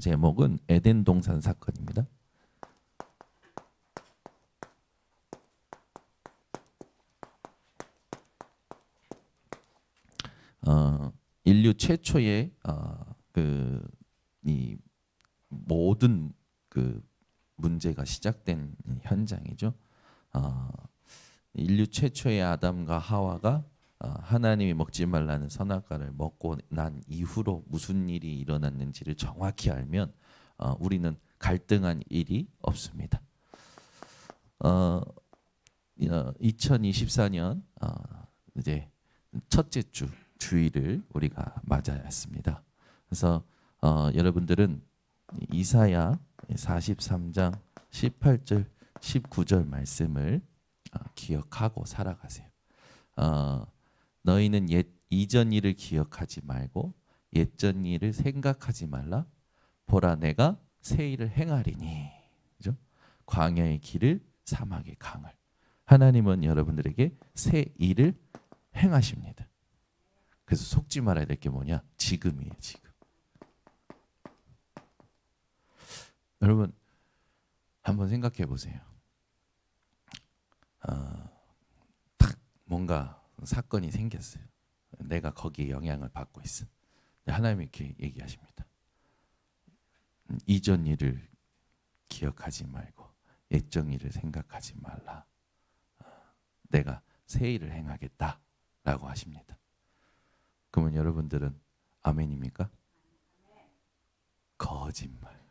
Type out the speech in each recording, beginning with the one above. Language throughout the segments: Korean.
제목은 에덴 동산 사건입니다. 인류 최초의 이 모든 문제가 시작된 현장이죠. 인류 최초의 아담과 하와가 하나님이 먹지 말라는 선악과를 먹고 난 이후로 무슨 일이 일어났는지를 정확히 알면 우리는 갈등한 일이 없습니다. 2024년 이제 첫째 주일을 우리가 맞았습니다. 그래서 여러분들은 이사야 43장 18절 19절 말씀을 기억하고 살아가세요. 너희는 이전 일을 기억하지 말고 옛전 일을 생각하지 말라. 보라 내가 새 일을 행하리니. 그죠? 광야의 길을 사막의 강을. 하나님은 여러분들에게 새 일을 행하십니다. 그래서 속지 말아야 될 게 뭐냐? 지금이에요, 지금. 여러분 한번 생각해 보세요. 딱 뭔가 사건이 생겼어요. 내가 거기에 영향을 받고 있어. 하나님이 이렇게 얘기하십니다. 이전 일을 기억하지 말고 옛전 일을 생각하지 말라. 내가 새 일을 행하겠다라고 하십니다. 그러면 여러분들은 아멘입니까? 거짓말.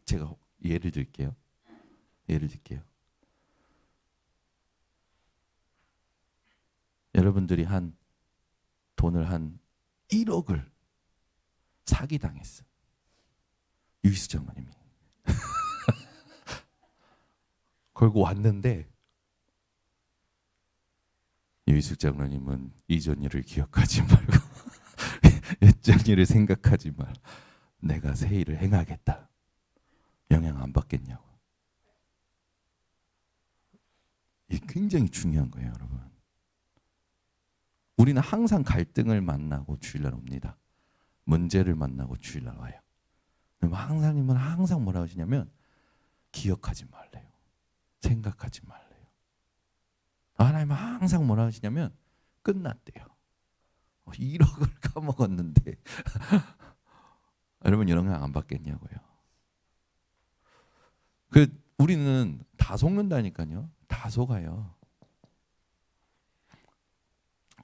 제가 예를 들게요. 여러분들이 돈을 한 1억을 사기당했어. 유희수 장로님이. 걸고 왔는데 유희숙 장로님은 이전 일을 기억하지 말고 옛전 일을 생각하지 말. 내가 새 일을 행하겠다. 영향 안 받겠냐고. 이게 굉장히 중요한 거예요, 여러분. 우리는 항상 갈등을 만나고 주일날 옵니다. 문제를 만나고 주일날 와요. 하나님은 항상 뭐라고 하시냐면 기억하지 말래요. 생각하지 말래요. 하나님은 항상 뭐라고 하시냐면 끝났대요. 1억을 까먹었는데 여러분 영향 안 받겠냐고요. 우리는 다 속는다니까요. 다 속아요.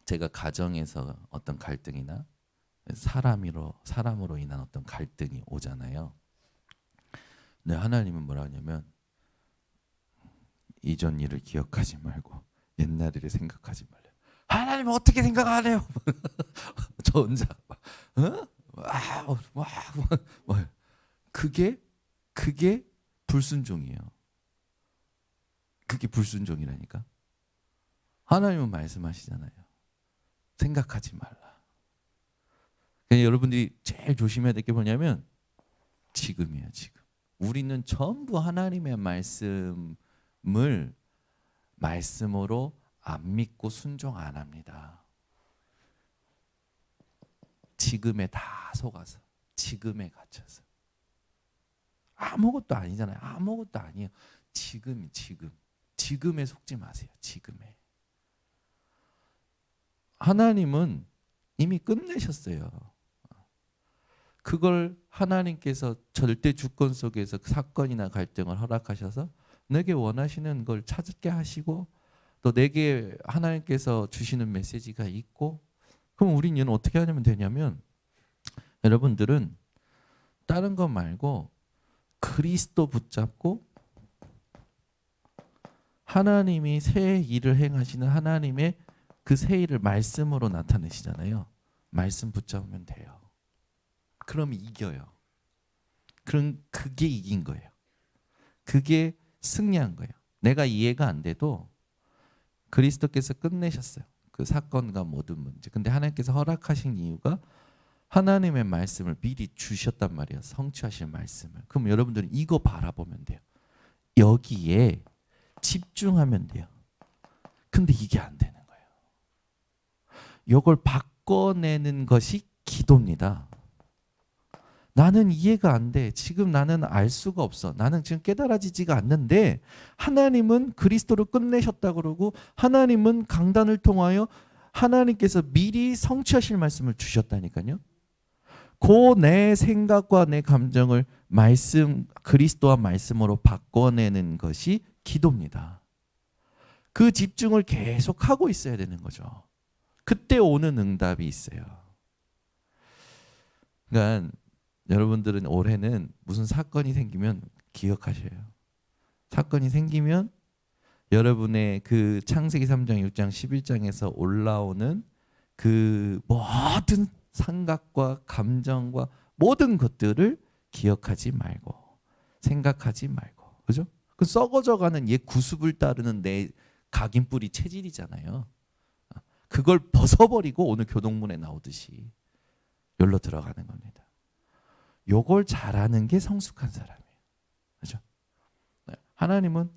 제가 가정에서 어떤 갈등이나 사람으로 인한 어떤 갈등이 오잖아요. 근데 하나님은 뭐라 하냐면 이전 일을 기억하지 말고 옛날 일을 생각하지 말래요. 하나님은 어떻게 생각하네요? 저 혼자 그게 불순종이에요. 그게 불순종이라니까. 하나님은 말씀하시잖아요. 생각하지 말라. 그러니까 여러분들이 제일 조심해야 될 게 뭐냐면 지금이에요, 지금. 우리는 전부 하나님의 말씀으로 안 믿고 순종 안 합니다. 지금에 다 속아서, 지금에 갇혀서. 아무것도 아니잖아요. 아무것도 아니에요. 지금에 속지 마세요. 지금에. 하나님은 이미 끝내셨어요. 그걸 하나님께서 절대 주권 속에서 사건이나 갈등을 허락하셔서 내게 원하시는 걸 찾게 하시고 또 내게 하나님께서 주시는 메시지가 있고 그럼 우리는 어떻게 하면 되냐면 여러분들은 다른 거 말고 그리스도 붙잡고 하나님이 새 일을 행하시는 하나님의 그 새 일을 말씀으로 나타내시잖아요. 말씀 붙잡으면 돼요. 그럼 이겨요. 그럼 그게 이긴 거예요. 그게 승리한 거예요. 내가 이해가 안 돼도 그리스도께서 끝내셨어요. 그 사건과 모든 문제. 근데 하나님께서 허락하신 이유가 하나님의 말씀을 미리 주셨단 말이에요. 성취하실 말씀을. 그럼 여러분들은 이거 바라보면 돼요. 여기에 집중하면 돼요. 근데 이게 안 되는 거예요. 이걸 바꿔내는 것이 기도입니다. 나는 이해가 안 돼. 지금 나는 알 수가 없어. 나는 지금 깨달아지지가 않는데 하나님은 그리스도를 끝내셨다 그러고 하나님은 강단을 통하여 하나님께서 미리 성취하실 말씀을 주셨다니까요. 그 내 생각과 내 감정을 말씀 그리스도와 말씀으로 바꿔내는 것이 기도입니다. 그 집중을 계속 하고 있어야 되는 거죠. 그때 오는 응답이 있어요. 그러니까 여러분들은 올해는 무슨 사건이 생기면 기억하셔요. 사건이 생기면 여러분의 그 창세기 3장, 6장, 11장에서 올라오는 그 모든 생각과 감정과 모든 것들을 기억하지 말고 생각하지 말고, 그죠? 그 썩어져가는 옛 구습을 따르는 내 각인뿌리 체질이잖아요. 그걸 벗어버리고 오늘 교동문에 나오듯이 여기로 들어가는 겁니다. 요걸 잘하는 게 성숙한 사람이에요. 그죠? 하나님은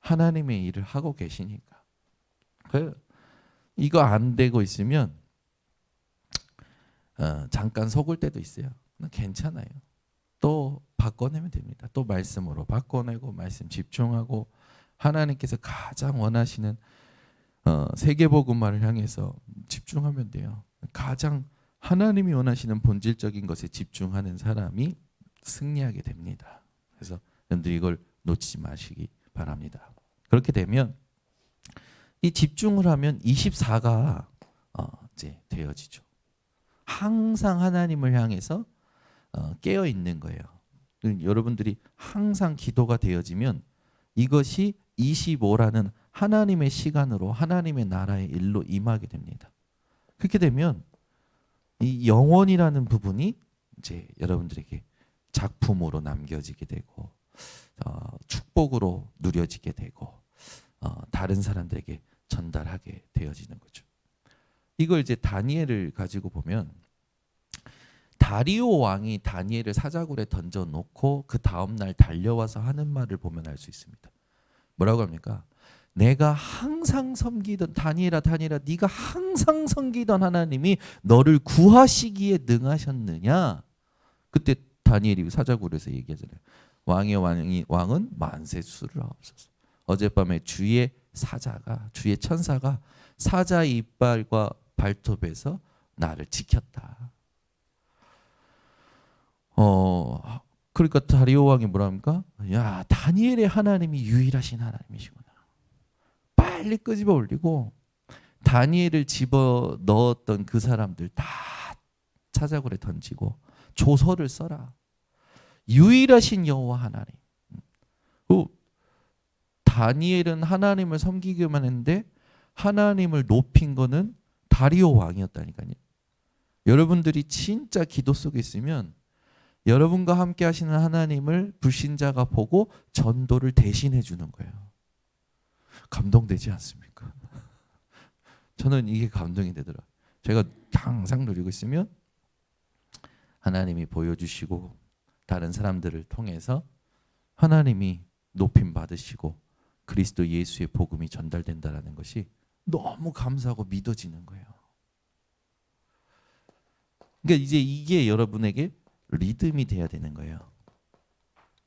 하나님의 일을 하고 계시니까. 이거 안 되고 있으면 잠깐 속을 때도 있어요. 괜찮아요. 또 바꿔내면 됩니다. 또 말씀으로 바꿔내고 말씀 집중하고 하나님께서 가장 원하시는 세계복음화를 향해서 집중하면 돼요. 가장 하나님이 원하시는 본질적인 것에 집중하는 사람이 승리하게 됩니다. 그래서 여러분들 이걸 놓치지 마시기 바랍니다. 그렇게 되면 이 집중을 하면 24가 이제 되어지죠. 항상 하나님을 향해서 깨어 있는 거예요. 여러분들이 항상 기도가 되어지면 이것이 25라는 하나님의 시간으로 하나님의 나라의 일로 임하게 됩니다. 그렇게 되면 이 영원이라는 부분이 이제 여러분들에게 작품으로 남겨지게 되고 축복으로 누려지게 되고 다른 사람들에게 전달하게 되어지는 거죠. 이걸 이제 다니엘을 가지고 보면 다리오 왕이 다니엘을 사자굴에 던져놓고 그 다음날 달려와서 하는 말을 보면 알 수 있습니다. 뭐라고 합니까? 내가 항상 섬기던 다니엘아 네가 항상 섬기던 하나님이 너를 구하시기에 능하셨느냐? 그때 다니엘이 사자굴에서 얘기하잖아요. 왕은 만세 수를 하옵소서. 어젯밤에 주의 천사가 사자의 이빨과 발톱에서 나를 지켰다. 그러니까 다리오 왕이 뭐라 합니까? 야, 다니엘의 하나님이 유일하신 하나님이시구나. 빨리 끄집어 올리고 다니엘을 집어 넣었던 그 사람들 다 사자굴에 던지고 조서를 써라. 유일하신 여호와 하나님. 다니엘은 하나님을 섬기기만 했는데 하나님을 높인 거는 다리오 왕이었다니까요. 여러분들이 진짜 기도 속에 있으면 여러분과 함께 하시는 하나님을 불신자가 보고 전도를 대신해 주는 거예요. 감동되지 않습니까? 저는 이게 감동이 되더라고요. 제가 항상 누리고 있으면 하나님이 보여주시고 다른 사람들을 통해서 하나님이 높임 받으시고 그리스도 예수의 복음이 전달된다는 것이 너무 감사하고 믿어지는 거예요. 그러니까 이제 이게 여러분에게 리듬이 돼야 되는 거예요.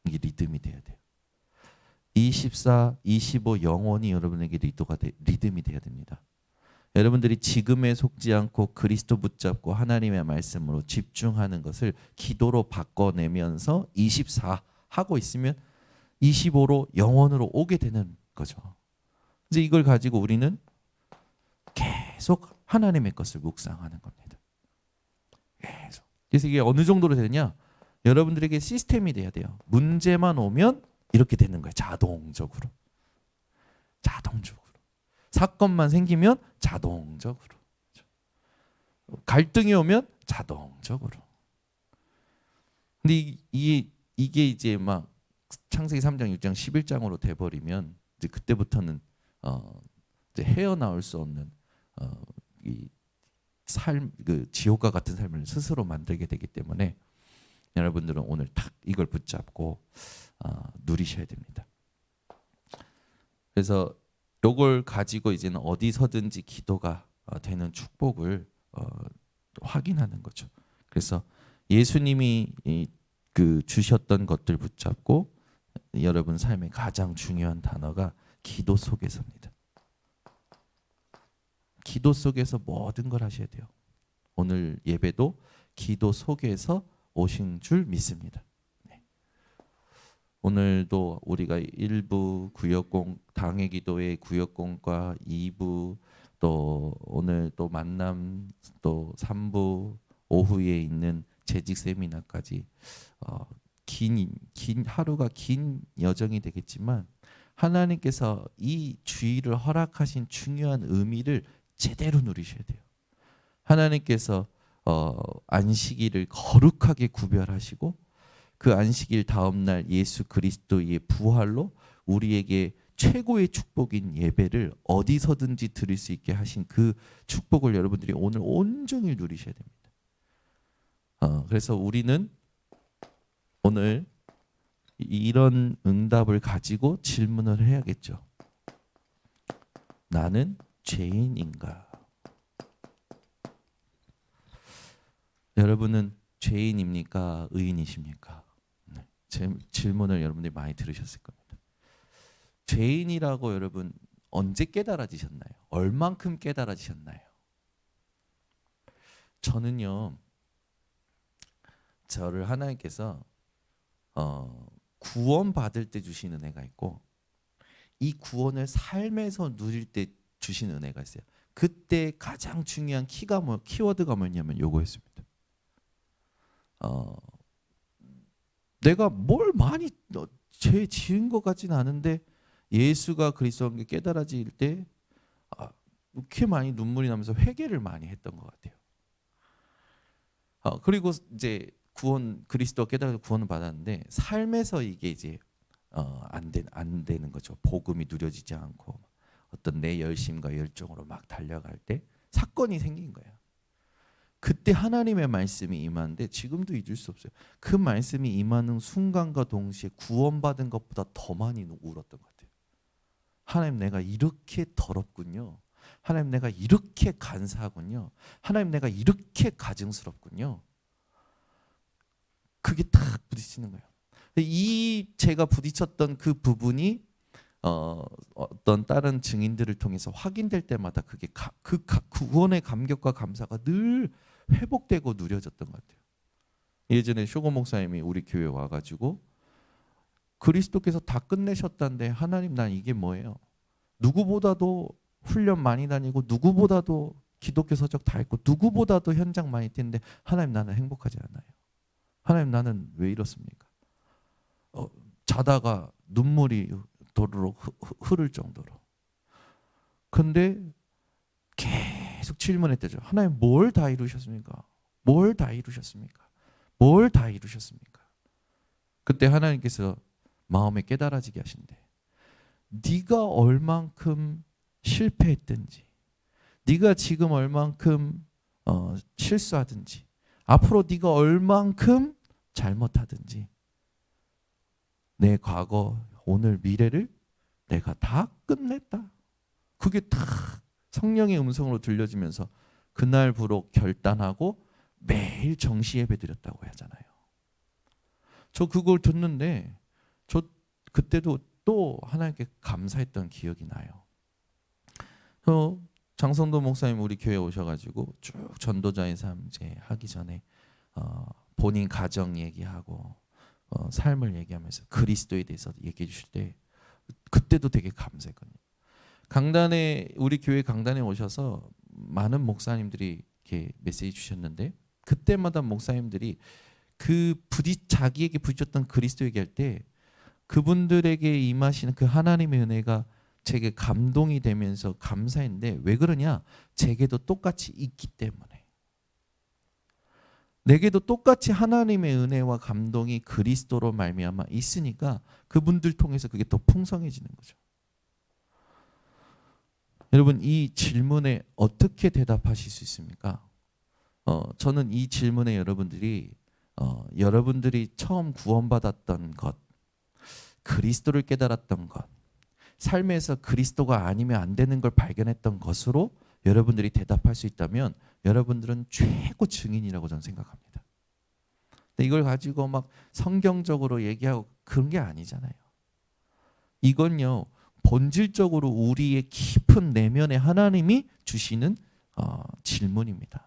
이게 리듬이 돼야 돼요. 24, 25 영원히 여러분에게 리듬이 돼야 됩니다. 여러분들이 지금에 속지 않고 그리스도 붙잡고 하나님의 말씀으로 집중하는 것을 기도로 바꿔내면서 24 하고 있으면 25로 영원으로 오게 되는 거죠. 이제 이걸 가지고 우리는 계속 하나님의 것을 묵상하는 겁니다. 계속. 그래서 이게 어느 정도로 되냐? 여러분들에게 시스템이 돼야 돼요. 문제만 오면 이렇게 되는 거예요. 자동적으로. 사건만 생기면 자동적으로. 갈등이 오면 자동적으로. 근데 이게 이제 막 창세기 3장, 6장, 11장으로 돼버리면 이제 그때부터는 이제 헤어나올 수 없는 이 삶, 그 지옥과 같은 삶을 스스로 만들게 되기 때문에 여러분들은 오늘 딱 이걸 붙잡고 누리셔야 됩니다. 그래서 이걸 가지고 이제는 어디서든지 기도가 되는 축복을 확인하는 거죠. 그래서 예수님이 그 주셨던 것들 붙잡고 여러분 삶의 가장 중요한 단어가 기도 속에서입니다. 기도 속에서 모든 걸 하셔야 돼요. 오늘 예배도 기도 속에서 오신 줄 믿습니다. 네. 오늘도 우리가 1부 구역공 당의 기도의 구역공과 2부 또 오늘 또 만남 또 3부 오후에 있는 재직 세미나까지 긴 하루가 긴 여정이 되겠지만 하나님께서 이 주일을 허락하신 중요한 의미를 제대로 누리셔야 돼요. 하나님께서 안식일을 거룩하게 구별하시고 그 안식일 다음 날 예수 그리스도의 부활로 우리에게 최고의 축복인 예배를 어디서든지 드릴 수 있게 하신 그 축복을 여러분들이 오늘 온종일 누리셔야 됩니다. 그래서 우리는 오늘 이런 응답을 가지고 질문을 해야겠죠. 나는 죄인인가? 여러분은 죄인입니까? 의인이십니까? 네. 제 질문을 여러분들이 많이 들으셨을 겁니다. 죄인이라고 여러분 언제 깨달아지셨나요? 얼만큼 깨달아지셨나요? 저는요, 저를 하나님께서 구원받을 때 주신 은혜가 있고 이 구원을 삶에서 누릴 때 주신 은혜가 있어요. 그때 가장 중요한 키워드가 뭐냐면 요거였습니다. 내가 뭘 많이 죄 지은 것 같지는 않은데 예수가 그리스도인 게 깨달아질 때 그렇게 많이 눈물이 나면서 회개를 많이 했던 것 같아요. 그리고 이제 그리스도 깨달아서 구원을 받았는데 삶에서 이게 이제 안 되는 거죠. 복음이 누려지지 않고 어떤 내 열심과 열정으로 막 달려갈 때 사건이 생긴 거예요. 그때 하나님의 말씀이 임하는데 지금도 잊을 수 없어요. 그 말씀이 임하는 순간과 동시에 구원받은 것보다 더 많이 울었던 것 같아요. 하나님, 내가 이렇게 더럽군요. 하나님, 내가 이렇게 간사하군요. 하나님, 내가 이렇게 가증스럽군요. 그게 탁 부딪히는 거예요. 제가 부딪혔던 그 부분이 어떤 다른 증인들을 통해서 확인될 때마다 그게 그 구원의 감격과 감사가 늘 회복되고 누려졌던 것 같아요. 예전에 쇼고 목사님이 우리 교회 와가지고 그리스도께서 다 끝내셨다는데 하나님, 난 이게 뭐예요? 누구보다도 훈련 많이 다니고 누구보다도 기독교 서적 다 했고 누구보다도 현장 많이 뛰는데 하나님, 나는 행복하지 않아요. 하나님, 나는 왜 이렇습니까? 자다가 눈물이 도로록 흐를 정도로. 근데 계속 질문했대죠. 하나님, 뭘 다 이루셨습니까? 뭘 다 이루셨습니까? 뭘 다 이루셨습니까? 그때 하나님께서 마음에 깨달아지게 하신대. 네가 얼만큼 실패했든지, 네가 지금 얼만큼 실수하든지, 앞으로 네가 얼만큼 잘못하든지 내 과거, 오늘, 미래를 내가 다 끝냈다. 그게 다 성령의 음성으로 들려지면서 그날부로 결단하고 매일 정시 예배 드렸다고 하잖아요. 저 그걸 듣는데 저 그때도 또 하나님께 감사했던 기억이 나요. 장성도 목사님 우리 교회 오셔가지고 쭉 전도자의 삶 이제 하기 전에 본인 가정 얘기하고 삶을 얘기하면서 그리스도에 대해서 얘기해 주실 때 그때도 되게 감사했거든요. 우리 교회 강단에 오셔서 많은 목사님들이 이렇게 메시지 주셨는데 그때마다 목사님들이 자기에게 부딪혔던 그리스도 얘기할 때 그분들에게 임하시는 그 하나님의 은혜가 제게 감동이 되면서 감사했는데 왜 그러냐? 제게도 똑같이 있기 때문에. 내게도 똑같이 하나님의 은혜와 감동이 그리스도로 말미암아 있으니까 그분들 통해서 그게 더 풍성해지는 거죠. 여러분, 이 질문에 어떻게 대답하실 수 있습니까? 저는 이 질문에 여러분들이 처음 구원받았던 것, 그리스도를 깨달았던 것, 삶에서 그리스도가 아니면 안 되는 걸 발견했던 것으로 여러분들이 대답할 수 있다면 여러분들은 최고 증인이라고 저는 생각합니다. 근데 이걸 가지고 막 성경적으로 얘기하고 그런 게 아니잖아요. 이건요 본질적으로 우리의 깊은 내면에 하나님이 주시는 질문입니다.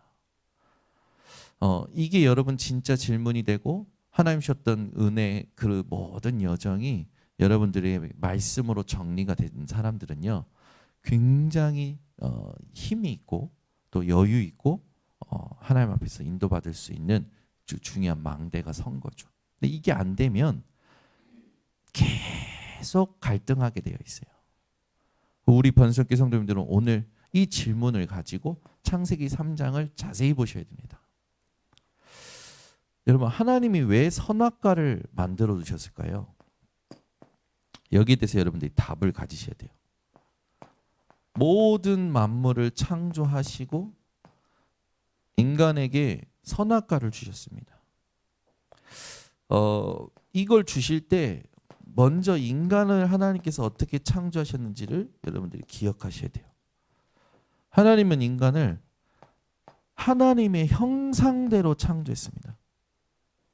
이게 여러분 진짜 질문이 되고 하나님 주셨던 은혜 그 모든 여정이 여러분들의 말씀으로 정리가 된 사람들은요 굉장히 힘이 있고 또 여유 있고 하나님 앞에서 인도받을 수 있는 중요한 망대가 선 거죠. 근데 이게 안 되면 계속 갈등하게 되어 있어요. 우리 번석기 성도님들은 오늘 이 질문을 가지고 창세기 3장을 자세히 보셔야 됩니다. 여러분 하나님이 왜 선악과를 만들어 두셨을까요? 여기에 대해서 여러분들이 답을 가지셔야 돼요. 모든 만물을 창조하시고 인간에게 선악과를 주셨습니다. 이걸 주실 때 먼저 인간을 하나님께서 어떻게 창조하셨는지를 여러분들이 기억하셔야 돼요. 하나님은 인간을 하나님의 형상대로 창조했습니다.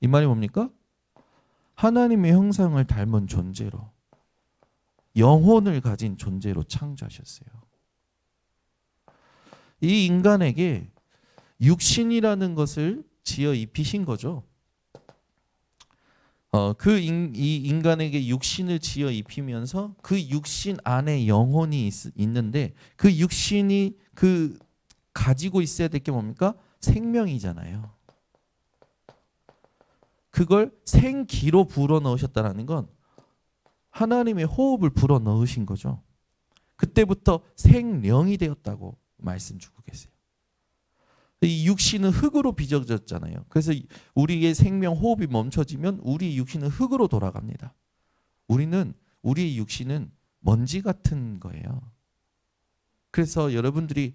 이 말이 뭡니까? 하나님의 형상을 닮은 존재로 영혼을 가진 존재로 창조하셨어요. 이 인간에게 육신이라는 것을 지어 입히신 거죠. 이 인간에게 육신을 지어 입히면서 그 육신 안에 영혼이 있는데 그 육신이 가지고 있어야 될 게 뭡니까? 생명이잖아요. 그걸 생기로 불어 넣으셨다는 건 하나님의 호흡을 불어 넣으신 거죠. 그때부터 생령이 되었다고 말씀 주고 계세요. 이 육신은 흙으로 빚어졌잖아요. 그래서 우리의 생명 호흡이 멈춰지면 우리 육신은 흙으로 돌아갑니다. 우리의 육신은 먼지 같은 거예요. 그래서 여러분들이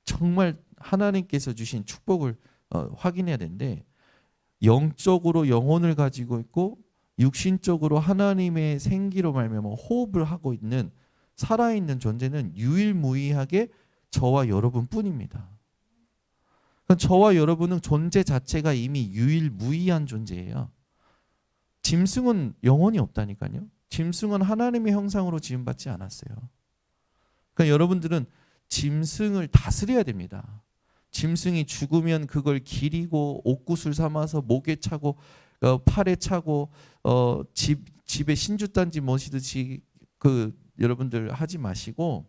정말 하나님께서 주신 축복을 확인해야 되는데 영적으로 영혼을 가지고 있고 육신적으로 하나님의 생기로 말미암아 호흡을 하고 있는 살아있는 존재는 유일무이하게 저와 여러분뿐입니다. 저와 여러분은 존재 자체가 이미 유일무이한 존재예요. 짐승은 영혼이 없다니까요. 짐승은 하나님의 형상으로 지음받지 않았어요. 그러니까 여러분들은 짐승을 다스려야 됩니다. 짐승이 죽으면 그걸 기리고 옥구슬 삼아서 목에 차고 팔에 차고 집에 신주단지 모시듯이 여러분들 하지 마시고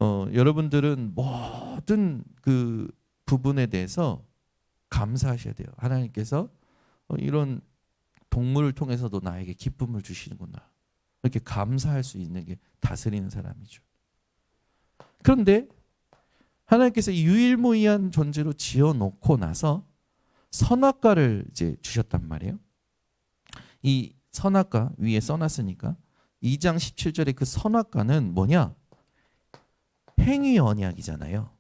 여러분들은 모든 그 부분에 대해서 감사하셔야 돼요. 하나님께서 이런 동물을 통해서도 나에게 기쁨을 주시는구나. 이렇게 감사할 수 있는 게 다스리는 사람이죠. 그런데 하나님께서 유일무이한 존재로 지어놓고 나서 선악과를 이제 주셨단 말이에요. 이 선악과 위에 써놨으니까 2장 17절에 그 선악과는 뭐냐? 행위 언약이잖아요.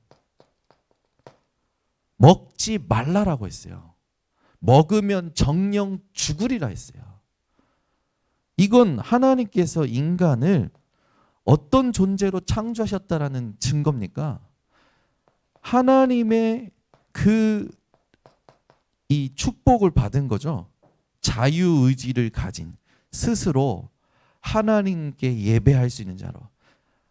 먹지 말라라고 했어요. 먹으면 정령 죽으리라 했어요. 이건 하나님께서 인간을 어떤 존재로 창조하셨다라는 증거입니까? 하나님의 이 축복을 받은 거죠. 자유의지를 가진 스스로 하나님께 예배할 수 있는 자로.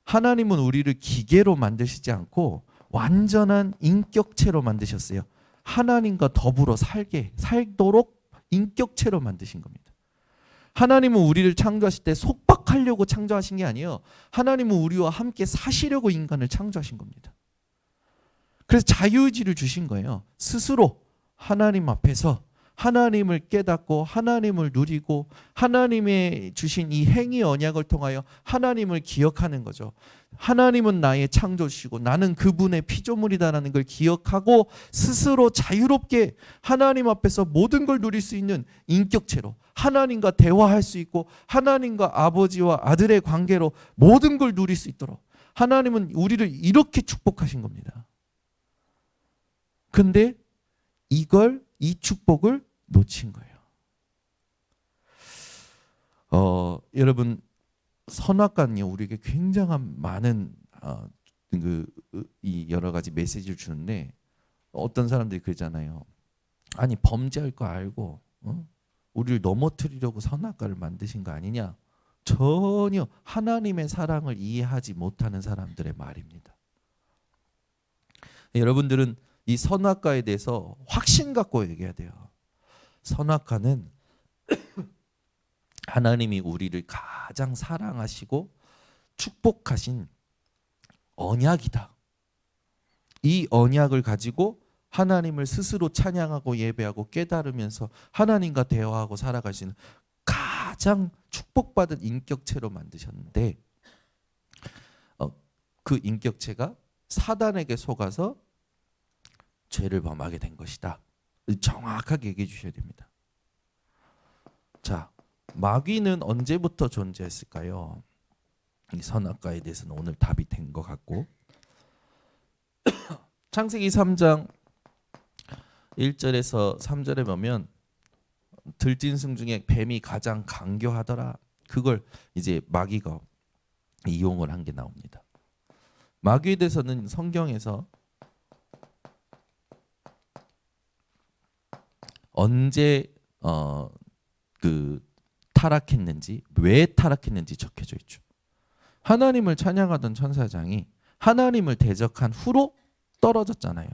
하나님은 우리를 기계로 만드시지 않고 완전한 인격체로 만드셨어요. 하나님과 더불어 살도록 인격체로 만드신 겁니다. 하나님은 우리를 창조하실 때 속박하려고 창조하신 게 아니에요. 하나님은 우리와 함께 사시려고 인간을 창조하신 겁니다. 그래서 자유의지를 주신 거예요. 스스로 하나님 앞에서 하나님을 깨닫고 하나님을 누리고 하나님의 주신 이 행위 언약을 통하여 하나님을 기억하는 거죠. 하나님은 나의 창조주시고 나는 그분의 피조물이다라는 걸 기억하고 스스로 자유롭게 하나님 앞에서 모든 걸 누릴 수 있는 인격체로 하나님과 대화할 수 있고 하나님과 아버지와 아들의 관계로 모든 걸 누릴 수 있도록 하나님은 우리를 이렇게 축복하신 겁니다. 근데 이 축복을 놓친 거예요. 여러분 선악과는요 우리에게 굉장한 많은 이 여러 가지 메시지를 주는데 어떤 사람들이 그러잖아요. 아니 범죄할 거 알고 우리를 넘어뜨리려고 선악과를 만드신 거 아니냐? 전혀 하나님의 사랑을 이해하지 못하는 사람들의 말입니다. 여러분들은 이 선악과에 대해서 확신 갖고 얘기해야 돼요. 선악과는 하나님이 우리를 가장 사랑하시고 축복하신 언약이다. 이 언약을 가지고 하나님을 스스로 찬양하고 예배하고 깨달으면서 하나님과 대화하고 살아갈 수 있는 가장 축복받은 인격체로 만드셨는데 그 인격체가 사단에게 속아서 죄를 범하게 된 것이다. 정확하게 얘기해 주셔야 됩니다. 자, 마귀는 언제부터 존재했을까요? 이 선악과에 대해서는 오늘 답이 된 것 같고 창세기 3장 1절에서 3절에 보면 들짐승 중에 뱀이 가장 강교하더라. 그걸 이제 마귀가 이용을 한 게 나옵니다. 마귀에 대해서는 성경에서 언제 타락했는지, 왜 타락했는지 적혀져 있죠. 하나님을 찬양하던 천사장이 하나님을 대적한 후로 떨어졌잖아요.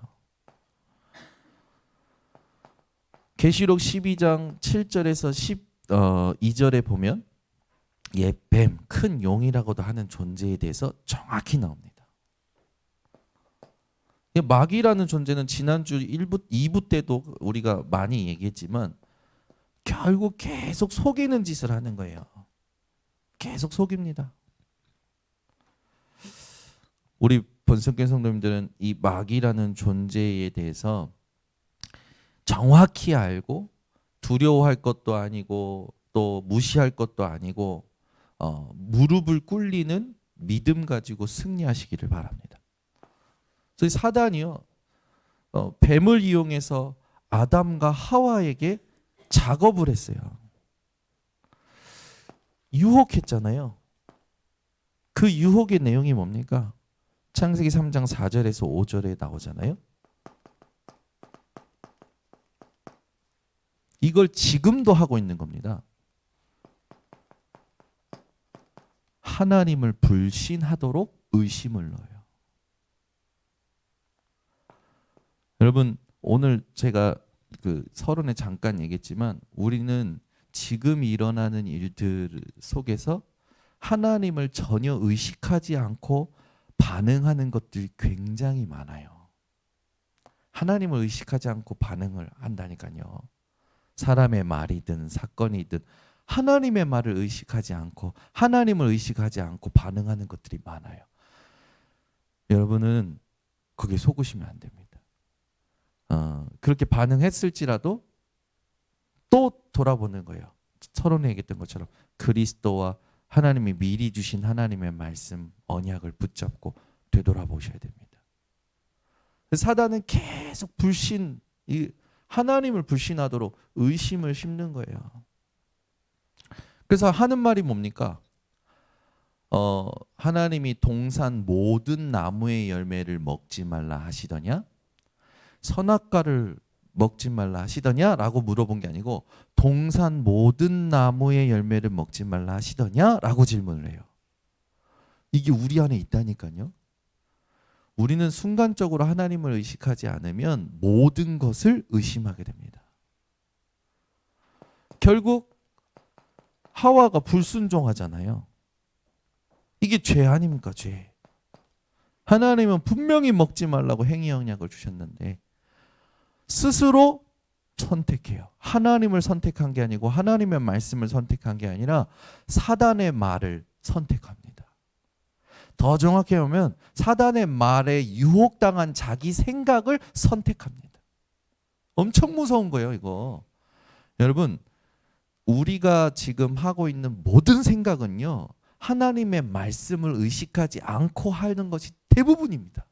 계시록 12장 7절에서 12절에 보면 뱀, 큰 용이라고도 하는 존재에 대해서 정확히 나옵니다. 마귀라는 존재는 지난주 1부, 2부 때도 우리가 많이 얘기했지만 결국 계속 속이는 짓을 하는 거예요. 계속 속입니다. 우리 본성교회 성도님들은 이 마귀라는 존재에 대해서 정확히 알고 두려워할 것도 아니고 또 무시할 것도 아니고 무릎을 꿇리는 믿음 가지고 승리하시기를 바랍니다. 그래서 사단이요 뱀을 이용해서 아담과 하와에게 작업을 했어요. 유혹했잖아요. 그 유혹의 내용이 뭡니까? 창세기 3장 4절에서 5절에 나오잖아요. 이걸 지금도 하고 있는 겁니다. 하나님을 불신하도록 의심을 넣어요. 여러분 오늘 제가 서론에 잠깐 얘기했지만 우리는 지금 일어나는 일들 속에서 하나님을 전혀 의식하지 않고 반응하는 것들이 굉장히 많아요. 하나님을 의식하지 않고 반응을 한다니까요. 사람의 말이든 사건이든 하나님의 말을 의식하지 않고 하나님을 의식하지 않고 반응하는 것들이 많아요. 여러분은 거기에 속으시면 안 됩니다. 그렇게 반응했을지라도 또 돌아보는 거예요. 서론에 얘기했던 것처럼 그리스도와 하나님이 미리 주신 하나님의 말씀, 언약을 붙잡고 되돌아보셔야 됩니다. 사단은 계속 하나님을 불신하도록 의심을 심는 거예요. 그래서 하는 말이 뭡니까? 하나님이 동산 모든 나무의 열매를 먹지 말라 하시더냐? 선악과를 먹지 말라 하시더냐? 라고 물어본 게 아니고 동산 모든 나무의 열매를 먹지 말라 하시더냐? 라고 질문을 해요. 이게 우리 안에 있다니까요. 우리는 순간적으로 하나님을 의식하지 않으면 모든 것을 의심하게 됩니다. 결국 하와가 불순종하잖아요. 이게 죄 아닙니까? 죄. 하나님은 분명히 먹지 말라고 행위 영향을 주셨는데 스스로 선택해요. 하나님을 선택한 게 아니고 하나님의 말씀을 선택한 게 아니라 사단의 말을 선택합니다. 더 정확히 보면 사단의 말에 유혹당한 자기 생각을 선택합니다. 엄청 무서운 거예요, 이거. 여러분, 우리가 지금 하고 있는 모든 생각은요, 하나님의 말씀을 의식하지 않고 하는 것이 대부분입니다.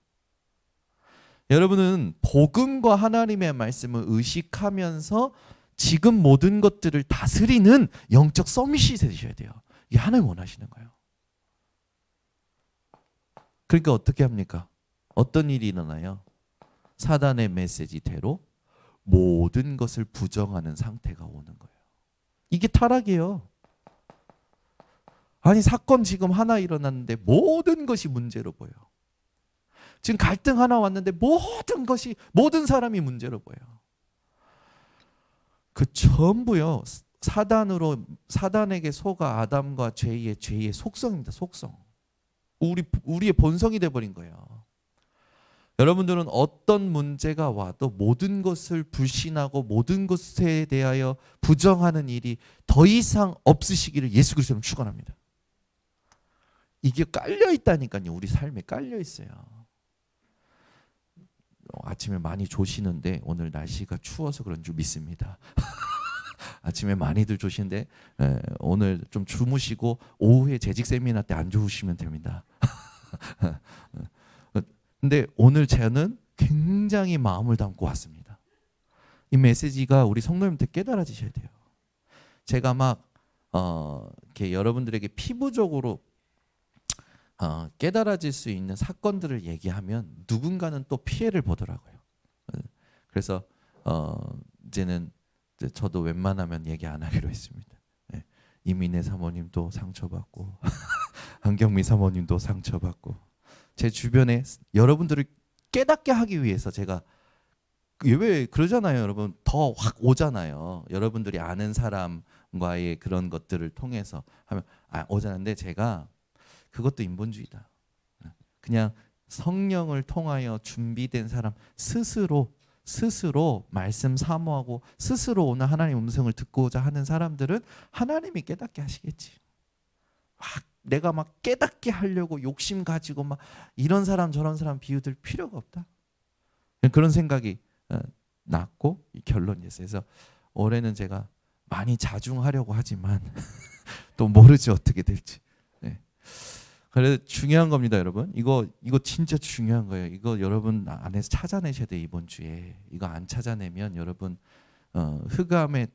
여러분은 복음과 하나님의 말씀을 의식하면서 지금 모든 것들을 다스리는 영적 서밋이 되셔야 돼요. 이게 하나님 원하시는 거예요. 그러니까 어떻게 합니까? 어떤 일이 일어나요? 사단의 메시지대로 모든 것을 부정하는 상태가 오는 거예요. 이게 타락이에요. 아니 사건 지금 하나 일어났는데 모든 것이 문제로 보여. 지금 갈등 하나 왔는데 모든 사람이 문제로 보여. 그 전부요 사단에게 속아 아담과 죄의 속성입니다. 속성. 우리의 본성이 돼버린 거예요. 여러분들은 어떤 문제가 와도 모든 것을 불신하고 모든 것에 대하여 부정하는 일이 더 이상 없으시기를 예수 그리스도는 축원합니다. 이게 깔려 있다니까요. 우리 삶에 깔려 있어요. 아침에 많이 조시는데 오늘 날씨가 추워서 그런 줄 믿습니다. 아침에 많이들 조시는데 오늘 좀 주무시고 오후에 재직 세미나 때 안 좋으시면 됩니다. 근데 오늘 저는 굉장히 마음을 담고 왔습니다. 이 메시지가 우리 성도님한테 깨달아지셔야 돼요. 제가 막 이렇게 여러분들에게 피부적으로 깨달아질 수 있는 사건들을 얘기하면 누군가는 또 피해를 보더라고요. 그래서 이제는 저도 웬만하면 얘기 안 하기로 했습니다. 이민혜 사모님도 상처받고 한경미 사모님도 상처받고 제 주변에 여러분들을 깨닫게 하기 위해서 제가 왜 그러잖아요. 여러분 더 확 오잖아요. 여러분들이 아는 사람과의 그런 것들을 통해서 하면 오자는데 제가 그것도 인본주의다. 그냥 성령을 통하여 준비된 사람 스스로 말씀 사모하고 스스로 오늘 하나님의 음성을 듣고자 하는 사람들은 하나님이 깨닫게 하시겠지. 내가 막 깨닫게 하려고 욕심 가지고 막 이런 사람 저런 사람 비유들 필요가 없다. 그런 생각이 났고 결론이었어요. 그래서 올해는 제가 많이 자중하려고 하지만 또 모르지 어떻게 될지. 그래서 중요한 겁니다, 여러분. 이거 진짜 중요한 거예요. 이거 여러분 안에서 찾아내셔야 돼요, 이번 주에. 이거 안 찾아내면 여러분 흑암에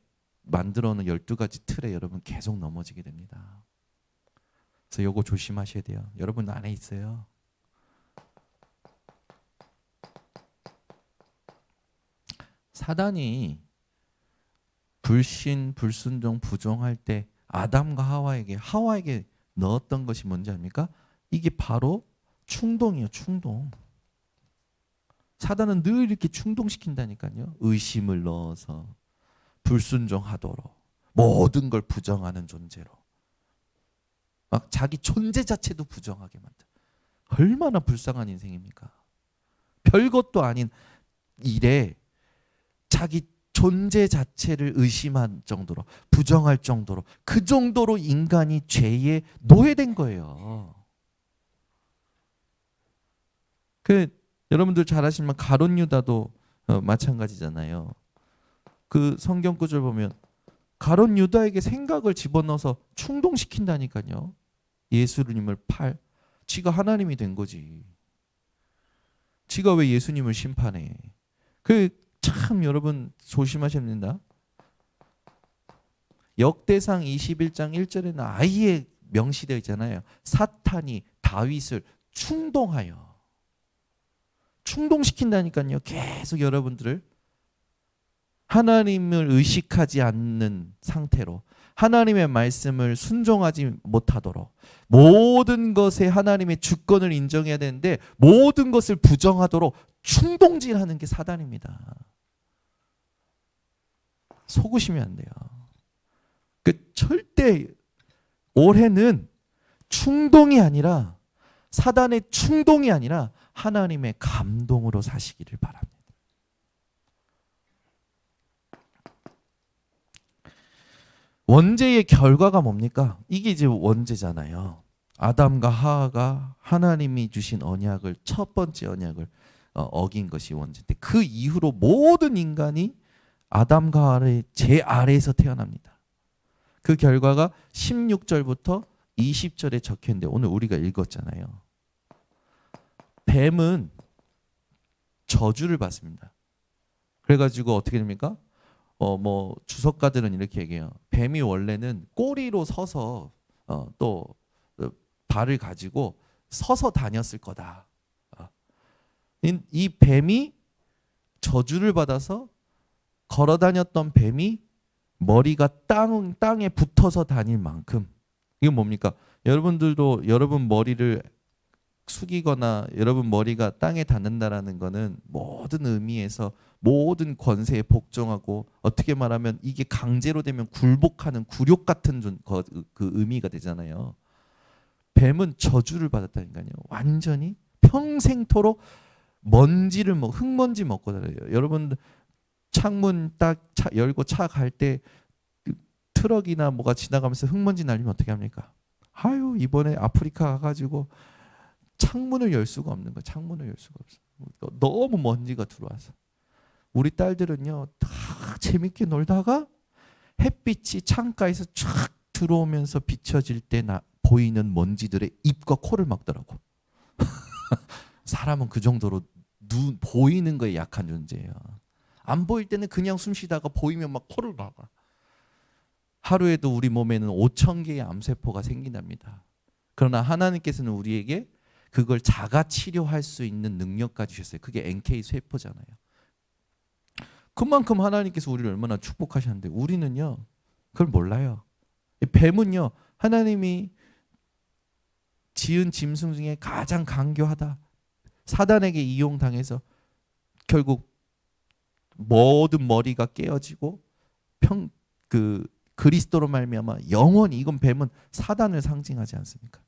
만들어놓은 12가지 틀에 여러분 계속 넘어지게 됩니다. 그래서 이거 조심하셔야 돼요. 여러분 안에 있어요. 사단이 불신, 불순종, 부정할 때 아담과 하와에게 넣었던 것이 뭔지 압니까? 이게 바로 충동이에요. 충동. 사단은 늘 이렇게 충동시킨다니까요. 의심을 넣어서 불순종하도록 모든 걸 부정하는 존재로 막 자기 존재 자체도 부정하게 만들. 얼마나 불쌍한 인생입니까? 별것도 아닌 일에 자기 존재 자체를 의심한 정도로 부정할 정도로 그 정도로 인간이 죄에 노예된 거예요. 여러분들 잘 아시지만 가룟 유다도 마찬가지잖아요. 그 성경 구절 보면 가룟 유다에게 생각을 집어넣어서 충동시킨다니까요. 예수님을 지가 하나님이 된 거지. 지가 왜 예수님을 심판해? 참 여러분 조심하셔야 된다. 역대상 21장 1절에는 아예 명시되어 있잖아요. 사탄이 다윗을 충동시킨다니까요. 계속 여러분들을 하나님을 의식하지 않는 상태로 하나님의 말씀을 순종하지 못하도록 모든 것에 하나님의 주권을 인정해야 되는데 모든 것을 부정하도록 충동질하는 게 사단입니다. 속으시면 안 돼요. 절대 올해는 충동이 아니라 사단의 충동이 아니라 하나님의 감동으로 사시기를 바랍니다. 원죄의 결과가 뭡니까? 이게 이제 원죄잖아요. 아담과 하와가 하나님이 주신 언약을 첫 번째 언약을 어긴 것이 원죄인데 그 이후로 모든 인간이 아담과 하와의 제 아래에서 태어납니다. 그 결과가 16절부터 20절에 적혀있는데 오늘 우리가 읽었잖아요. 뱀은 저주를 받습니다. 그래가지고 어떻게 됩니까? 주석가들은 이렇게 얘기해요. 뱀이 원래는 꼬리로 서서 또 발을 가지고 서서 다녔을 거다. 이 뱀이 저주를 받아서 걸어 다녔던 뱀이 머리가 땅에 붙어서 다닐 만큼, 이게 뭡니까? 여러분들도 여러분 머리를 숙이거나 여러분 머리가 땅에 닿는다라는 거는 모든 의미에서 모든 권세에 복종하고, 어떻게 말하면 이게 강제로 되면 굴복하는 굴욕 같은 그 의미가 되잖아요. 뱀은 저주를 받았다니까요. 완전히 평생토록 먼지를 흙먼지 먹고 살아요. 여러분 창문 딱 열고 차 갈 때 트럭이나 뭐가 지나가면서 흙먼지 날리면 어떻게 합니까? 아유, 이번에 아프리카 가가지고 창문을 열 수가 없는 거야. 창문을 열 수가 없어. 너무 먼지가 들어와서. 우리 딸들은요, 다 재밌게 놀다가 햇빛이 창가에서 쫙 들어오면서 비춰질 때 보이는 먼지들의 입과 코를 막더라고. 사람은 그 정도로 보이는 거에 약한 존재예요. 안 보일 때는 그냥 숨 쉬다가 보이면 막 코를 막아. 하루에도 우리 몸에는 5천 개의 암세포가 생긴답니다. 그러나 하나님께서는 우리에게 그걸 자가 치료할 수 있는 능력까지 주셨어요. 그게 NK 세포잖아요. 그만큼 하나님께서 우리를 얼마나 축복하셨는데 우리는요, 그걸 몰라요. 뱀은요, 하나님이 지은 짐승 중에 가장 간교하다. 사단에게 이용당해서 결국 모든 머리가 깨어지고 그리스도로 말미암아 영원히, 이건 뱀은 사단을 상징하지 않습니까?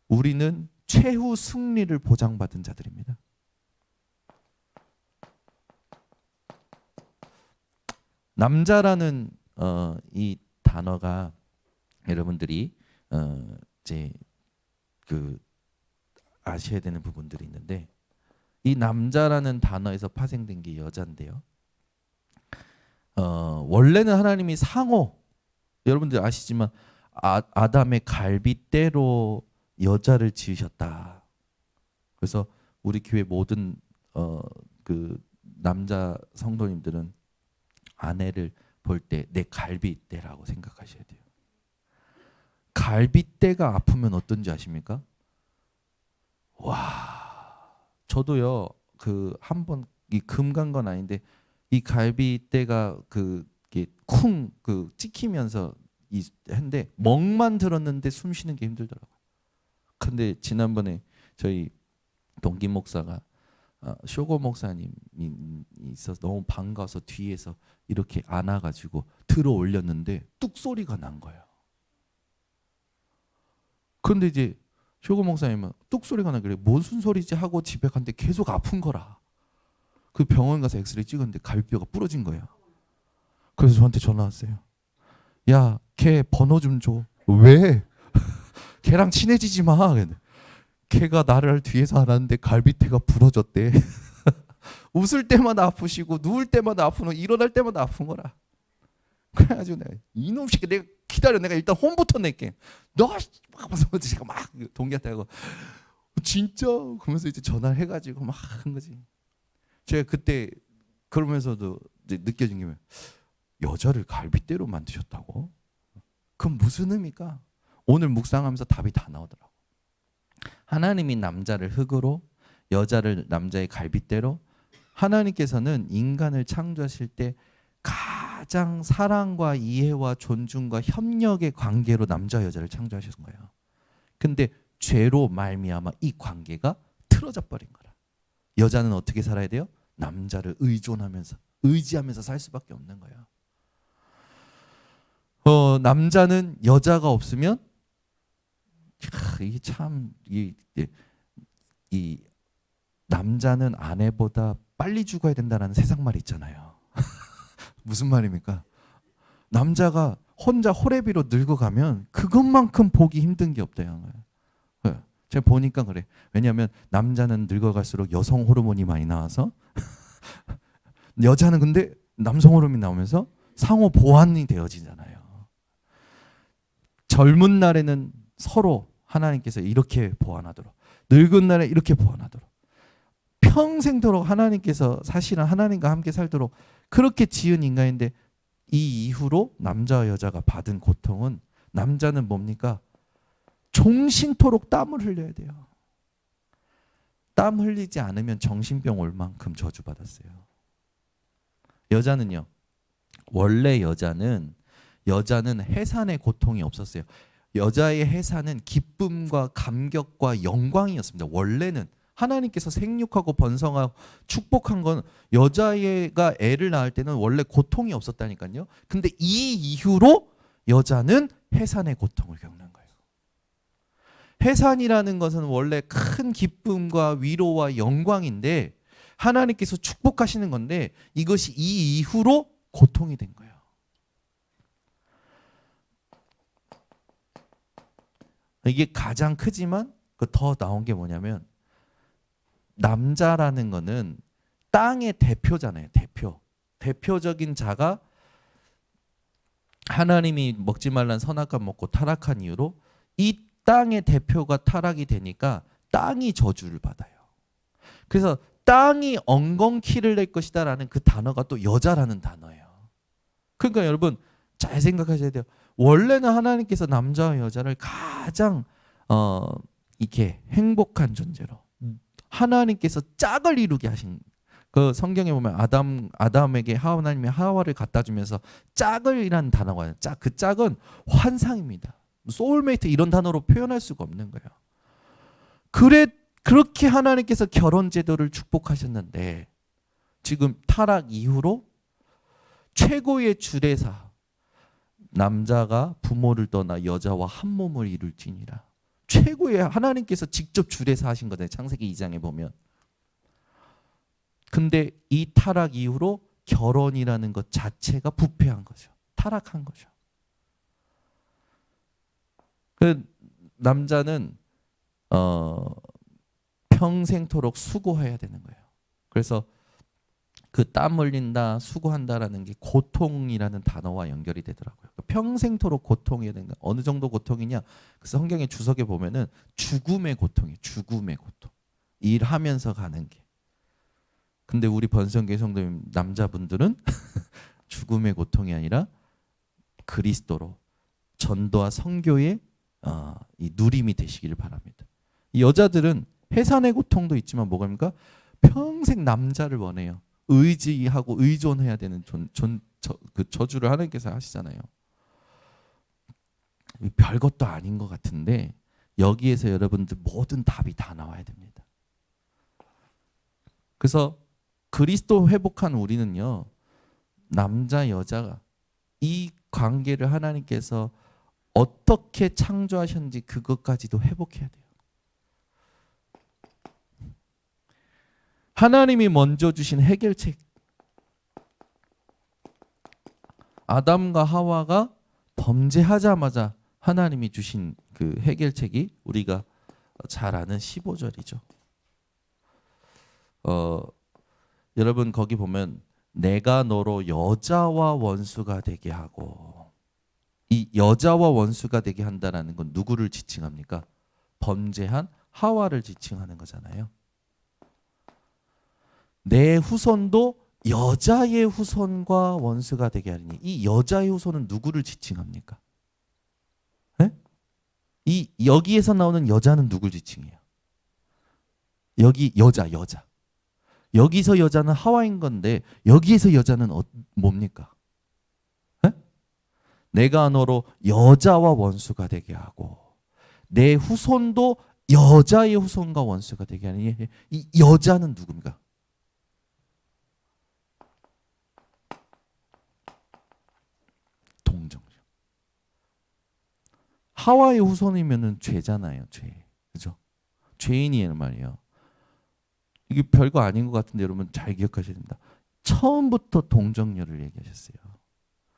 우리는 최후 승리를 보장받은 자들입니다. 남자라는 이 단어가 여러분들이 이제 아셔야 되는 부분들이 있는데, 이 남자라는 단어에서 파생된 게 여자인데요. 원래는 하나님이 상호, 여러분들 아시지만 아담의 갈빗대로 여자를 지으셨다. 그래서 우리 교회 모든 그 남자 성도님들은 아내를 볼 때 내 갈빗대라고 생각하셔야 돼요. 갈빗대가 아프면 어떤지 아십니까? 와, 저도요, 한번 이 금 간 건 아닌데 이 갈빗대가 쿵 찍히면서 했는데 멍만 들었는데 숨 쉬는 게 힘들더라고요. 근데 지난번에 저희 동기 목사가 쇼고 목사님이 있어서 너무 반가워서 뒤에서 이렇게 안아가지고 들어 올렸는데 뚝 소리가 난 거예요. 그런데 이제 쇼고 목사님은 뚝 소리가 나길래 무슨 소리지 하고 집에 갔는데 계속 아픈 거라. 그 병원 가서 엑스레이 찍었는데 갈비뼈가 부러진 거예요. 그래서 저한테 전화 왔어요. 야, 걔 번호 좀 줘. 왜? 걔랑 친해지지 마. 걔가 나를 뒤에서 안았는데 갈비뼈가 부러졌대. 웃을 때마다 아프시고 누울 때마다 아프고 일어날 때마다 아픈 거라. 그래가지고 내가 이놈 새끼 내가 기다려, 내가 일단 혼부터 낼게. 너 하면서 제가 막 동기한테 하고 진짜 그러면서 이제 전화를 해가지고 막 한 거지. 제가 그때 그러면서도 이제 느껴진 게 여자를 갈빗대로 만드셨다고? 그럼 무슨 의미가? 오늘 묵상하면서 답이 다 나오더라고. 하나님이 남자를 흙으로, 여자를 남자의 갈빗대로. 하나님께서는 인간을 창조하실 때 가장 사랑과 이해와 존중과 협력의 관계로 남자 여자를 창조하신 거예요. 근데 죄로 말미암아 이 관계가 틀어져 버린 거라. 여자는 어떻게 살아야 돼요? 남자를 의지하면서 살 수밖에 없는 거예요. 남자는 여자가 없으면 이게 참 이 남자는 아내보다 빨리 죽어야 된다는 세상 말이 있잖아요. 무슨 말입니까? 남자가 혼자 호래비로 늙어가면 그것만큼 보기 힘든 게 없대요. 제가 보니까 그래. 왜냐하면 남자는 늙어갈수록 여성 호르몬이 많이 나와서 여자는 근데 남성 호르몬이 나오면서 상호 보완이 되어지잖아요. 젊은 날에는 서로 하나님께서 이렇게 보완하도록, 늙은 날에 이렇게 보완하도록, 평생도록 하나님께서 사실은 하나님과 함께 살도록 그렇게 지은 인간인데, 이 이후로 남자와 여자가 받은 고통은, 남자는 뭡니까? 종신토록 땀을 흘려야 돼요. 땀 흘리지 않으면 정신병 올 만큼 저주받았어요. 여자는요. 원래 여자는 해산의 고통이 없었어요. 여자의 해산은 기쁨과 감격과 영광이었습니다. 원래는 하나님께서 생육하고 번성하고 축복한 건 여자가 애를 낳을 때는 원래 고통이 없었다니까요. 근데 이 이후로 여자는 해산의 고통을 겪는 거예요. 해산이라는 것은 원래 큰 기쁨과 위로와 영광인데 하나님께서 축복하시는 건데 이것이 이 이후로 고통이 된 거예요. 이게 가장 크지만 더 나온 게 뭐냐면 남자라는 거는 땅의 대표잖아요. 대표적인 자가 하나님이 먹지 말란 선악과 먹고 타락한 이유로 이 땅의 대표가 타락이 되니까 땅이 저주를 받아요. 그래서 땅이 엉겅퀴를 낼 것이다라는 그 단어가 또 여자라는 단어예요. 그러니까 여러분 잘 생각하셔야 돼요. 원래는 하나님께서 남자와 여자를 가장 이렇게 행복한 존재로 하나님께서 짝을 이루게 하신 그 성경에 보면 아담에게 하나님이 하와를 갖다 주면서 짝을이라는 단어가 있어요. 그 짝은 환상입니다. 소울메이트 이런 단어로 표현할 수가 없는 거예요. 그렇게 하나님께서 결혼 제도를 축복하셨는데 지금 타락 이후로 최고의 주례사 남자가 부모를 떠나 여자와 한 몸을 이룰지니라. 최고의 하나님께서 직접 주례사 하신 거잖아요. 창세기 2장에 보면. 근데 이 타락 이후로 결혼이라는 것 자체가 부패한 거죠. 타락한 거죠. 그 남자는 평생토록 수고해야 되는 거예요. 그래서 그 땀 흘린다, 수고한다라는 게 고통이라는 단어와 연결이 되더라고요. 평생토록 고통해야 되는 거. 어느 정도 고통이냐? 그래서 성경의 주석에 보면은 죽음의 고통이에요. 죽음의 고통. 일하면서 가는 게. 근데 우리 번성교회 성도님 남자분들은 죽음의 고통이 아니라 그리스도로 전도와 선교의 이 누림이 되시기를 바랍니다. 이 여자들은 해산의 고통도 있지만 뭐가 평생 남자를 원해요. 의지하고 의존해야 되는 그 저주를 하나님께서 하시잖아요. 별것도 아닌 것 같은데 여기에서 여러분들 모든 답이 다 나와야 됩니다. 그래서 그리스도 회복한 우리는요. 남자 여자가 이 관계를 하나님께서 어떻게 창조하셨는지 그것까지도 회복해야 돼요. 하나님이 먼저 주신 해결책. 아담과 하와가 범죄하자마자 하나님이 주신 그 해결책이 우리가 잘 아는 15절이죠. 여러분 거기 보면 내가 너로 여자와 원수가 되게 하고 이 여자와 원수가 되게 한다라는 건 누구를 지칭합니까? 범죄한 하와를 지칭하는 거잖아요. 내 후손도 여자의 후손과 원수가 되게 하리니 이 여자의 후손은 누구를 지칭합니까? 네? 여기에서 나오는 여자는 누굴 지칭해요? 여기 여자. 여기서 여자는 하와인 건데 여기에서 여자는 뭡니까? 네? 내가 너로 여자와 원수가 되게 하고 내 후손도 여자의 후손과 원수가 되게 하니 이 여자는 누굽니까? 동정녀. 하와의 후손이면은 죄잖아요, 죄. 그죠? 죄인이란 말이에요. 이게 별거 아닌 것 같은데 여러분 잘 기억하셔야 됩니다. 처음부터 동정녀를 얘기하셨어요.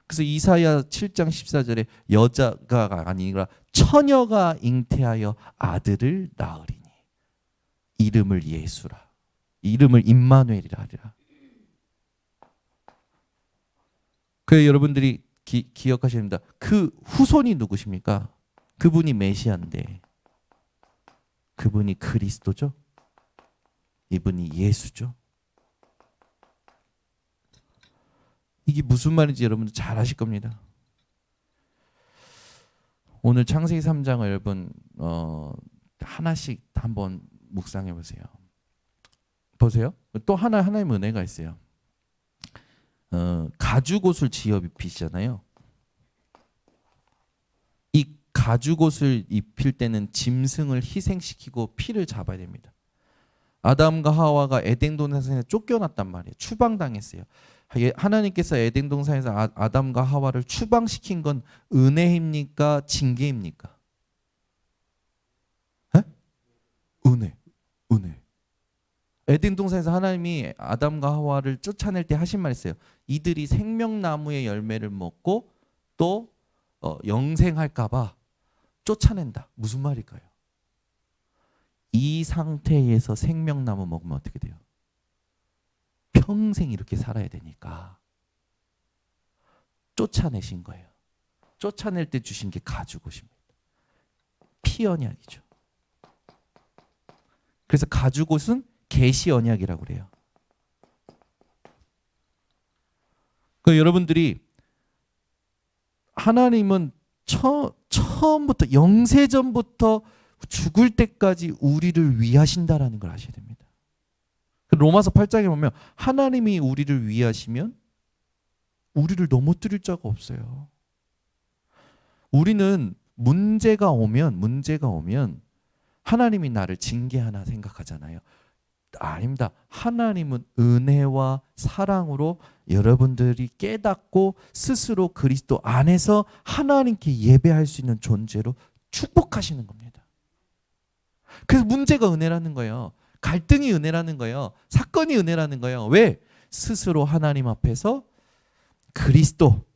그래서 이사야 7장 14절에 여자가 아니라 처녀가 잉태하여 아들을 낳으리니 이름을 예수라. 이름을 임마누엘이라 하리라. 그래서 여러분들이 기억하셔야 됩니다. 그 후손이 누구십니까? 그분이 메시아인데 그분이 그리스도죠. 이분이 예수죠. 이게 무슨 말인지 여러분들 잘 아실 겁니다. 오늘 창세기 3장을 여러분 하나씩 한번 묵상해 보세요. 보세요. 또 하나의 은혜가 있어요. 가죽옷을 지어 입히시잖아요. 이 가죽옷을 입힐 때는 짐승을 희생시키고 피를 잡아야 됩니다. 아담과 하와가 에덴 동산에서 쫓겨났단 말이에요. 추방당했어요. 하나님께서 에덴 동산에서 아담과 하와를 추방시킨 건 은혜입니까? 징계입니까? 에? 은혜. 에덴 동산에서 하나님이 아담과 하와를 쫓아낼 때 하신 말 있어요. 이들이 생명나무의 열매를 먹고 또 영생할까 봐 쫓아낸다. 무슨 말일까요? 이 상태에서 생명나무 먹으면 어떻게 돼요? 평생 이렇게 살아야 되니까 쫓아내신 거예요. 쫓아낼 때 주신 게 가죽옷입니다. 피 언약이죠. 그래서 가죽옷은 계시 언약이라고 그래요. 여러분들이 하나님은 처음부터 영세전부터 죽을 때까지 우리를 위하신다라는 걸 아셔야 됩니다. 로마서 8장에 보면 하나님이 우리를 위하시면 우리를 넘어뜨릴 자가 없어요. 우리는 문제가 오면 하나님이 나를 징계하나 생각하잖아요. 아닙니다. 하나님은 은혜와 사랑으로 여러분들이 깨닫고 스스로 그리스도 안에서 하나님께 예배할 수 있는 존재로 축복하시는 겁니다. 그래서 문제가 은혜라는 거예요. 갈등이 은혜라는 거예요. 사건이 은혜라는 거예요. 왜? 스스로 하나님 앞에서 그리스도,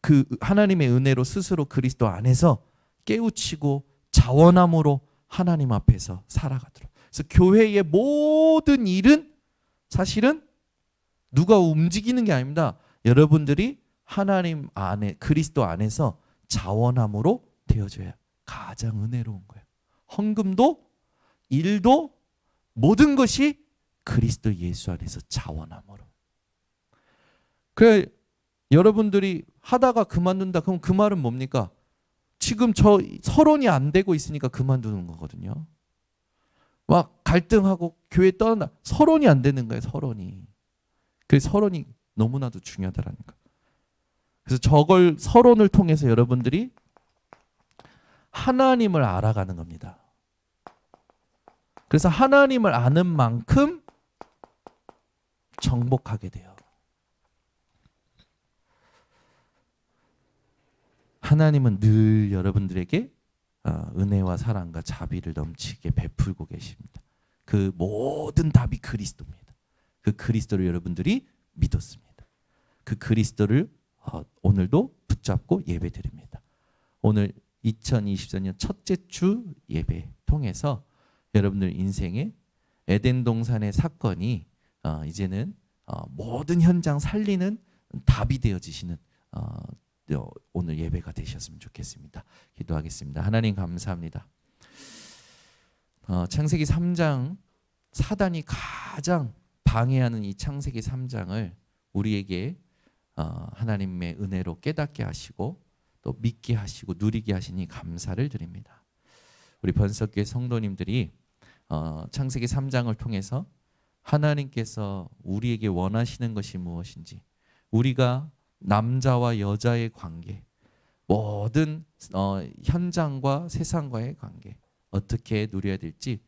그 하나님의 은혜로 스스로 그리스도 안에서 깨우치고 자원함으로 하나님 앞에서 살아가도록. 그래서 교회의 모든 일은 사실은 누가 움직이는 게 아닙니다. 여러분들이 하나님 안에, 그리스도 안에서 자원함으로 되어줘야 가장 은혜로운 거예요. 헌금도 일도 모든 것이 그리스도 예수 안에서 자원함으로. 그래, 여러분들이 하다가 그만둔다. 그럼 그 말은 뭡니까? 지금 서론이 안 되고 있으니까 그만두는 거거든요. 막 갈등하고 교회 떠난다. 서론이 안 되는 거예요. 서론이. 그 서론이 너무나도 중요하다라는 거. 그래서 저걸 서론을 통해서 여러분들이 하나님을 알아가는 겁니다. 그래서 하나님을 아는 만큼 정복하게 돼요. 하나님은 늘 여러분들에게 은혜와 사랑과 자비를 넘치게 베풀고 계십니다. 그 모든 답이 그리스도입니다. 그 그리스도를 여러분들이 믿었습니다. 그 그리스도를 오늘도 붙잡고 예배드립니다. 오늘 2024년 첫째 주 예배 통해서 여러분들 인생의 에덴 동산의 사건이 이제는 모든 현장 살리는 답이 되어지시는 오늘 예배가 되셨으면 좋겠습니다. 기도하겠습니다. 하나님 감사합니다. 창세기 3장 사단이 가장 방해하는 이 창세기 3장을 우리에게 하나님의 은혜로 깨닫게 하시고 또 믿게 하시고 누리게 하시니 감사를 드립니다. 우리 번석교회 성도님들이 창세기 3장을 통해서 하나님께서 우리에게 원하시는 것이 무엇인지, 우리가 남자와 여자의 관계, 모든 현장과 세상과의 관계 어떻게 누려야 될지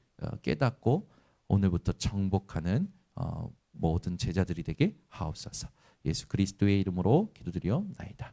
깨닫고 오늘부터 정복하는 모든 제자들이 되게 하옵소서. 예수 그리스도의 이름으로 기도드리옵나이다.